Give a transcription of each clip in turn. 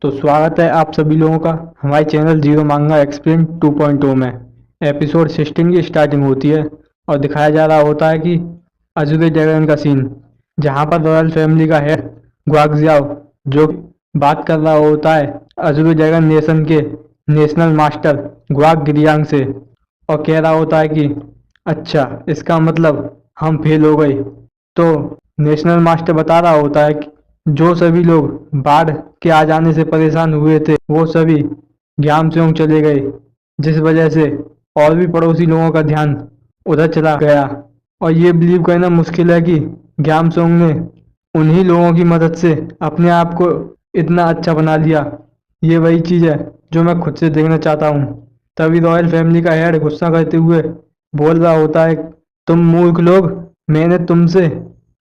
तो स्वागत है आप सभी लोगों का हमारे चैनल जीरो मांगा एक्सप्लेन 2.0 में। एपिसोड 16 की स्टार्टिंग होती है और दिखाया जा रहा होता है कि अजूबे ड्रैगन का सीन, जहां पर रॉयल फैमिली का हेड ग्वाग्जियाओ जो बात कर रहा होता है अजूबे ड्रैगन नेशन के नेशनल मास्टर ग्वाग गिरियांग से, और कह रहा होता है कि अच्छा, इसका मतलब हम फेल हो गए। तो नेशनल मास्टर बता रहा होता है कि जो सभी लोग बाढ़ के आ जाने से परेशान हुए थे वो सभी ग्यामसेंग चले गए, जिस वजह से और भी पड़ोसी लोगों का ध्यान उधर चला गया। और ये बिलीव करना मुश्किल है कि ग्यामसेंग ने उन्हीं लोगों की मदद से अपने आप को इतना अच्छा बना लिया। ये वही चीज़ है जो मैं खुद से देखना चाहता हूँ। तभी रॉयल फैमिली का हेड गुस्सा करते हुए बोल रहा होता है, तुम मूर्ख लोग, मैंने तुमसे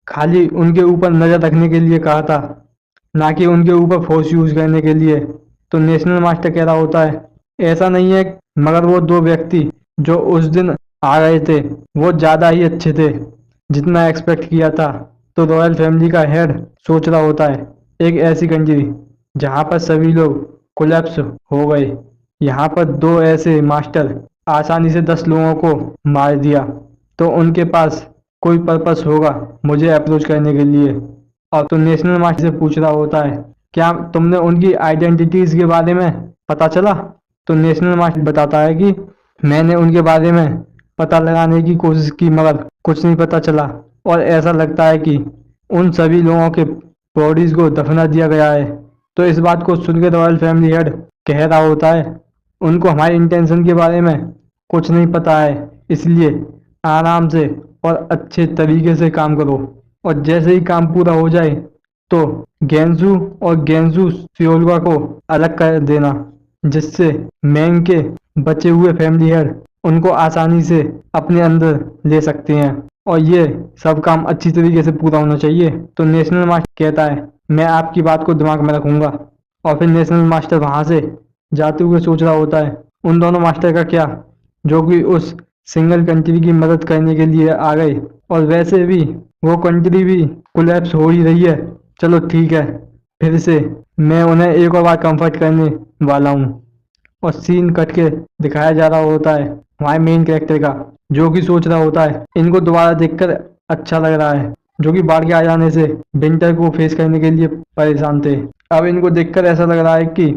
खाली उनके ऊपर नज़र रखने के लिए कहा था, ना कि उनके ऊपर फोर्स यूज करने के लिए। तो नेशनल मास्टर कह रहा होता है ऐसा नहीं है, मगर वो दो व्यक्ति जो उस दिन आ गए थे वो ज़्यादा ही अच्छे थे जितना एक्सपेक्ट किया था। तो रॉयल फैमिली का हेड सोच रहा होता है एक ऐसी कंट्री जहाँ पर सभी लोग कोलैप्स हो गए, यहाँ पर दो ऐसे मास्टर आसानी से 10 लोगों को मार दिया, तो उनके पास कोई पर्पस होगा मुझे अप्रोच करने के लिए। और तो नेशनल मास्टर से पूछ रहा होता है क्या तुमने उनकी आइडेंटिटीज के बारे में पता चला। तो नेशनल मास्टर बताता है कि मैंने उनके बारे में पता लगाने की कोशिश की मगर कुछ नहीं पता चला, और ऐसा लगता है कि उन सभी लोगों के बॉडीज को दफना दिया गया है। तो इस बात को सुनकर रॉयल फैमिली हेड कह रहा होता है उनको हमारे इंटेंशन के बारे में कुछ नहीं पता है, इसलिए आराम से और अच्छे तरीके से काम करो, और जैसे ही काम पूरा हो जाए तो गेंजू और गेंजू सियोलवा को अलग कर देना, जिससे मैंग के बचे हुए फैमिली हेड उनको आसानी से अपने अंदर ले सकते हैं, और ये सब काम अच्छी तरीके से पूरा होना चाहिए। तो नेशनल मास्टर कहता है मैं आपकी बात को दिमाग में रखूंगा। और फिर नेशनल मास्टर वहां से जाते हुए सोच रहा होता है उन दोनों मास्टर का क्या, जो कि उस सिंगल कंट्री की मदद करने के लिए आ गए, और वैसे भी वो कंट्री भी कोलैप्स हो ही रही है। चलो ठीक है, फिर से मैं उन्हें एक और बार कंफर्ट करने वाला हूँ। और सीन कट के दिखाया जा रहा होता है हमारे मेन कैरेक्टर का, जो कि सोच रहा होता है इनको दोबारा देखकर अच्छा लग रहा है, जो कि बाढ़ के आ जाने से विंटर को फेस करने के लिए परेशान थे। अब इनको देखकर ऐसा लग रहा है कि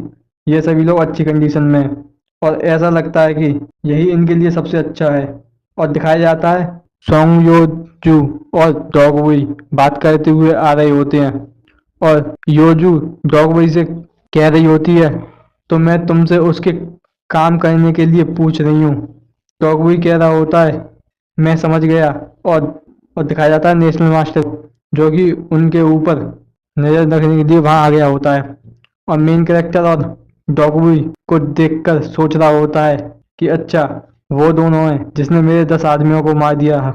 ये सभी लोग अच्छी कंडीशन में हैं, और ऐसा लगता है कि यही इनके लिए सबसे अच्छा है। और दिखाया जाता है सोंग यो जू और डॉगवुई बात करते हुए आ रहे होते हैं, और योजू डॉगवुई से कह रही होती है तो मैं तुमसे उसके काम करने के लिए पूछ रही हूँ। डॉगवुई कह रहा होता है मैं समझ गया। और दिखाया जाता है नेशनल मास्टर जो कि उनके ऊपर नजर रखने के लिए वहां आ गया होता है, और मेन कैरेक्टर और डॉगवुई को देखकर सोच रहा होता है कि अच्छा, वो दोनों हैं जिसने मेरे 10 आदमियों को मार दिया है।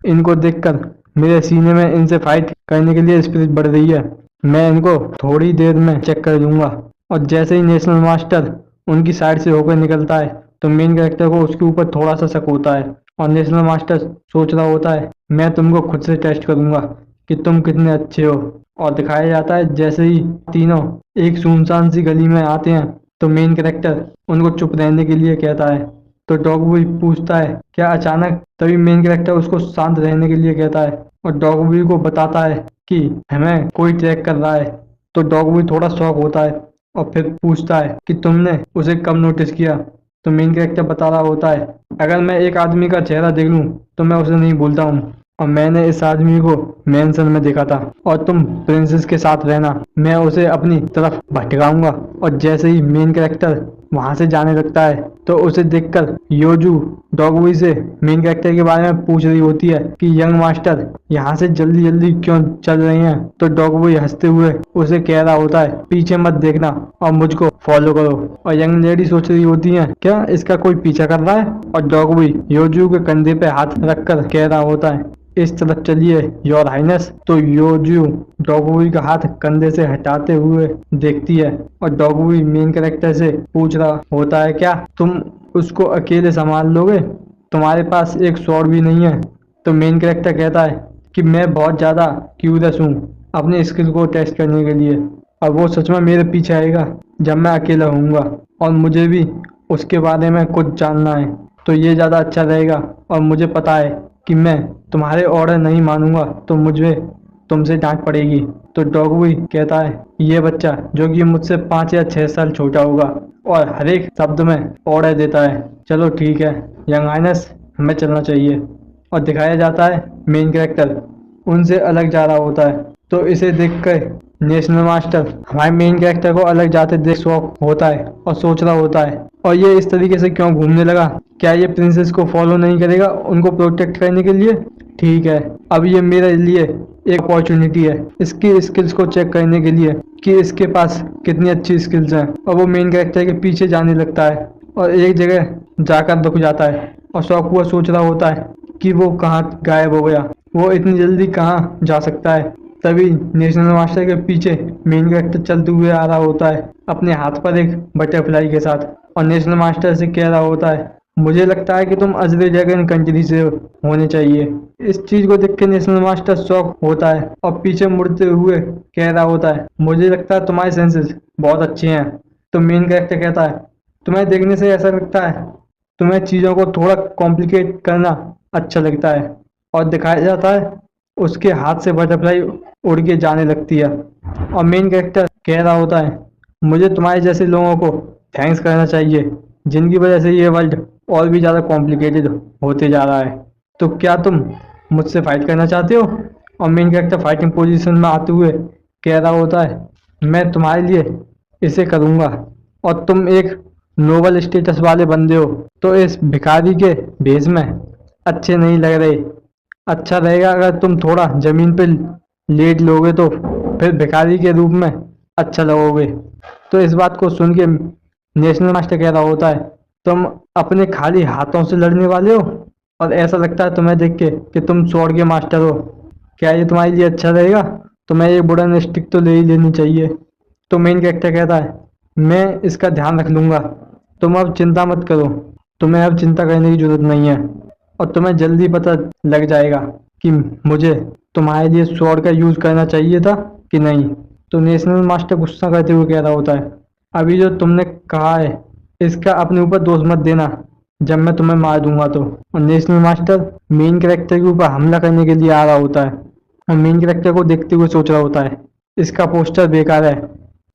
इनको देखकर मेरे सीने में इनसे फाइट करने के लिए स्पिरिट बढ़ रही है। मैं इनको थोड़ी देर में चेक कर लूंगा। और जैसे ही नेशनल मास्टर उनकी साइड से होकर निकलता है तो मेन कैरेक्टर को उसके ऊपर थोड़ा सा शक होता है, और नेशनल मास्टर सोच रहा होता है मैं तुमको खुद से टेस्ट करूंगा कि तुम कितने अच्छे हो। और दिखाया जाता है जैसे ही तीनों एक सुनसान सी गली में आते हैं तो मेन कैरेक्टर उनको चुप रहने के लिए कहता है। तो डॉगवुई पूछता है क्या अचानक, तभी मेन कैरेक्टर उसको शांत रहने के लिए कहता है, और डॉगवुई को बताता है कि हमें कोई ट्रैक कर रहा है। तो डॉगवुई थोड़ा शॉक होता है और फिर पूछता है कि तुमने उसे कब नोटिस किया। तो मेन कैरेक्टर बता रहा होता है अगर मैं एक आदमी का चेहरा देख लूं तो मैं उसे नहीं भूलता हूँ, और मैंने इस आदमी को मैंसन में देखा था, और तुम प्रिंसेस के साथ रहना, मैं उसे अपनी तरफ भटकाऊंगा। और जैसे ही मेन कैरेक्टर वहां से जाने लगता है तो उसे देखकर योजू डॉगवुई से मेन कैरेक्टर के बारे में पूछ रही होती है कि यंग मास्टर यहाँ से जल्दी जल्दी क्यों चल रहे हैं। तो डॉगवुई हंसते हुए उसे कह रहा होता है पीछे मत देखना और मुझको फॉलो करो। और यंग लेडी सोच रही होती है क्या इसका कोई पीछा कर रहा है, और डॉगवुई योजू के कंधे पे हाथ रखकर कह रहा होता है इस तरफ चलिए योर हाइनेस। तो योजू डॉगवुई का हाथ कंधे से हटाते हुए देखती है, और डॉगवुई मेन कैरेक्टर से पूछ रहा होता है क्या तुम उसको अकेले संभाल लोगे, तुम्हारे पास एक स्वॉर्ड भी नहीं है। तो मेन कैरेक्टर कहता है कि मैं बहुत ज़्यादा क्यूरियस हूँ अपने स्किल को टेस्ट करने के लिए, और वो सच में मेरे पीछे आएगा जब मैं अकेला होऊंगा और मुझे भी उसके बारे में कुछ जानना है तो ये ज़्यादा अच्छा रहेगा। और मुझे पता है कि मैं तुम्हारे ऑर्डर नहीं मानूंगा तो मुझे तुमसे डांट पड़ेगी। तो डॉगवुई कहता है, ये बच्चा जो कि मुझसे 5 या 6 साल छोटा होगा और हर एक शब्द में ऑर्डर देता है। चलो ठीक है यंग हाइनेस, हमें चलना चाहिए। और दिखाया जाता है मेन कैरेक्टर उनसे अलग जा रहा होता है। तो इसे देखकर नेशनल मास्टर हमारे मेन कैरेक्टर को अलग जाते देख शौक होता है और सोच रहा होता है, और ये इस तरीके से क्यों घूमने लगा? क्या ये प्रिंसेस को फॉलो नहीं करेगा उनको प्रोटेक्ट करने के लिए? ठीक है, अब ये मेरे लिए एक अपॉर्चुनिटी है इसकी स्किल्स को चेक करने के लिए कि इसके पास कितनी अच्छी स्किल्स हैं। और वो मेन कैरेक्टर के पीछे जाने लगता है और एक जगह जाकर रुक जाता है और शौक हुआ सोच रहा होता है कि वो कहाँ गायब हो गया, वो इतनी जल्दी कहाँ जा सकता है। तभी नेशनल मास्टर के पीछे मेन कैरेक्टर चलते हुए आ रहा होता है अपने हाथ पर एक बटरफ्लाई के साथ, और नेशनल मास्टर से कह रहा होता है, मुझे लगता है कि तुम अजरे ड्रैगन कंट्री से होने चाहिए। इस चीज को देख के नेशनल मास्टर शॉक होता है और पीछे मुड़ते हुए कह रहा होता है, मुझे लगता है तुम्हारे सेंसेस बहुत अच्छे हैं। तो मेन कैरेक्टर कहता है, तुम्हें देखने से ऐसा लगता है तुम्हें चीज़ों को थोड़ा कॉम्प्लिकेट करना अच्छा लगता है। और दिखाया जाता है उसके हाथ से बटरफ्लाई उड़ के जाने लगती है और मेन कैरेक्टर कह रहा होता है, मुझे तुम्हारे जैसे लोगों को थैंक्स करना चाहिए जिनकी वजह से ये वर्ल्ड और भी ज़्यादा कॉम्प्लिकेटेड होते जा रहा है। तो क्या तुम मुझसे फाइट करना चाहते हो? और मेन कैरेक्टर फाइटिंग पोजीशन में आते हुए कह रहा होता है, मैं तुम्हारे लिए इसे करूँगा और तुम एक नोबल स्टेटस वाले बंदे हो तो इस भिखारी के भेष में अच्छे नहीं लग रहे। अच्छा रहेगा अगर तुम थोड़ा जमीन पे लेट लोगे तो फिर भिखारी के रूप में अच्छा लगोगे। तो इस बात को सुन के नेशनल मास्टर कह रहा होता है, तुम अपने खाली हाथों से लड़ने वाले हो और ऐसा लगता है तुम्हें देख के कि तुम स्वॉर्ड के मास्टर हो। क्या ये तुम्हारे लिए अच्छा रहेगा? तुम्हें एक वुडन स्टिक तो ले ही लेनी चाहिए। तो मेन कैरेक्टर कहता है, मैं इसका ध्यान रख लूंगा, तुम अब चिंता मत करो, तुम्हें अब चिंता करने की जरूरत नहीं है और तुम्हें जल्दी पता लग जाएगा कि मुझे तुम्हारे लिए स्वॉर्ड का यूज करना चाहिए था कि नहीं। तो नेशनल मास्टर गुस्सा करते हुए कह रहा होता है, अभी जो तुमने कहा है इसका अपने ऊपर दोष मत देना जब मैं तुम्हें मार दूंगा तो। और नेशनल मास्टर मेन कैरेक्टर के ऊपर हमला करने के लिए आ रहा होता है और मेन कैरेक्टर को देखते हुए सोच रहा होता है, इसका पोस्टर बेकार है,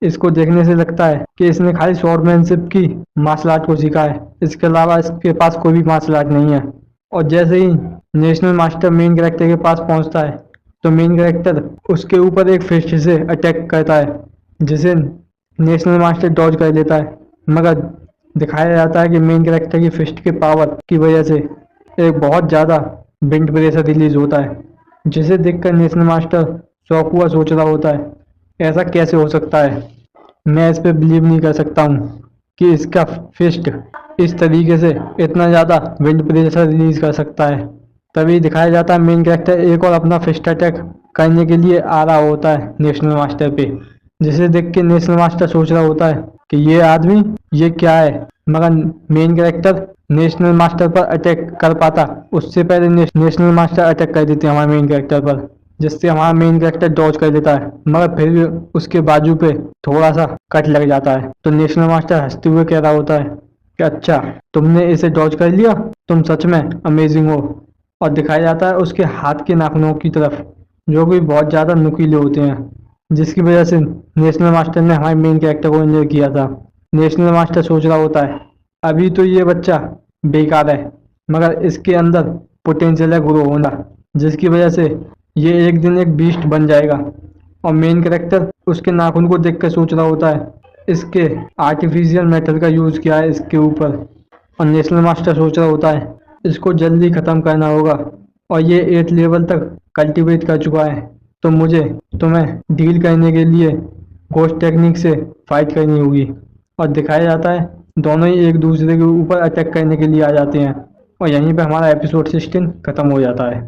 इसको देखने से लगता है कि इसने खाली स्वॉर्डमैनशिप की मार्शल आर्ट को सीखा है, इसके अलावा इसके पास कोई भी मार्शल आर्ट नहीं है। और जैसे ही नेशनल मास्टर मेन कैरेक्टर के पास पहुंचता है तो मेन कैरेक्टर उसके ऊपर एक फिस्ट से अटैक करता है जिसे नेशनल मास्टर डॉज कर लेता है। मगर दिखाया जाता है कि मेन कैरेक्टर की फिस्ट के पावर की वजह से एक बहुत ज़्यादा विंड प्रेशर रिलीज होता है, जिसे देखकर नेशनल मास्टर शॉक हुआ सोच रहा होता है, ऐसा कैसे हो सकता है? मैं इस पे बिलीव नहीं कर सकता हूँ कि इसका फिस्ट इस तरीके से इतना ज़्यादा विंड प्रेशर रिलीज कर सकता है। तभी दिखाया जाता है मेन कैरेक्टर एक और अपना फिस्ट अटैक करने के लिए आ रहा होता है नेशनल मास्टर पे, जिसे देख के नेशनल मास्टर सोच रहा होता है कि ये आदमी ये क्या है। मगर मेन कैरेक्टर नेशनल मास्टर पर अटैक कर पाता उससे पहले नेशनल मास्टर अटैक कर देते हैं हमारे मेन कैरेक्टर पर, जिससे हमारा मेन कैरेक्टर डॉज कर लेता है, मगर फिर भी उसके बाजू पे थोड़ा सा कट लग जाता है। तो नेशनल मास्टर हंसते हुए कह रहा होता है कि अच्छा तुमने इसे डॉज कर लिया, तुम सच में अमेजिंग हो। और दिखाया जाता है उसके हाथ के नाखूनों की तरफ जो कि बहुत ज़्यादा नुकीले होते हैं, जिसकी वजह से नेशनल मास्टर ने हमारे मेन कैरेक्टर को इंजर किया था। नेशनल मास्टर सोच रहा होता है, अभी तो ये बच्चा बेकार है मगर इसके अंदर पोटेंशियल है ग्रो होना, जिसकी वजह से ये एक दिन एक बीस्ट बन जाएगा। और मेन कैरेक्टर उसके नाखून को देख कर सोच रहा होता है, इसके आर्टिफिशियल मेटल का यूज़ किया है इसके ऊपर। और नेशनल मास्टर सोच रहा होता है, इसको जल्दी ख़त्म करना होगा और ये 8 लेवल तक कल्टीवेट कर चुका है, तो मुझे तुम्हें डील करने के लिए घोस्ट टेक्निक से फाइट करनी होगी। और दिखाया जाता है दोनों ही एक दूसरे के ऊपर अटैक करने के लिए आ जाते हैं और यहीं पे हमारा एपिसोड 16 ख़त्म हो जाता है।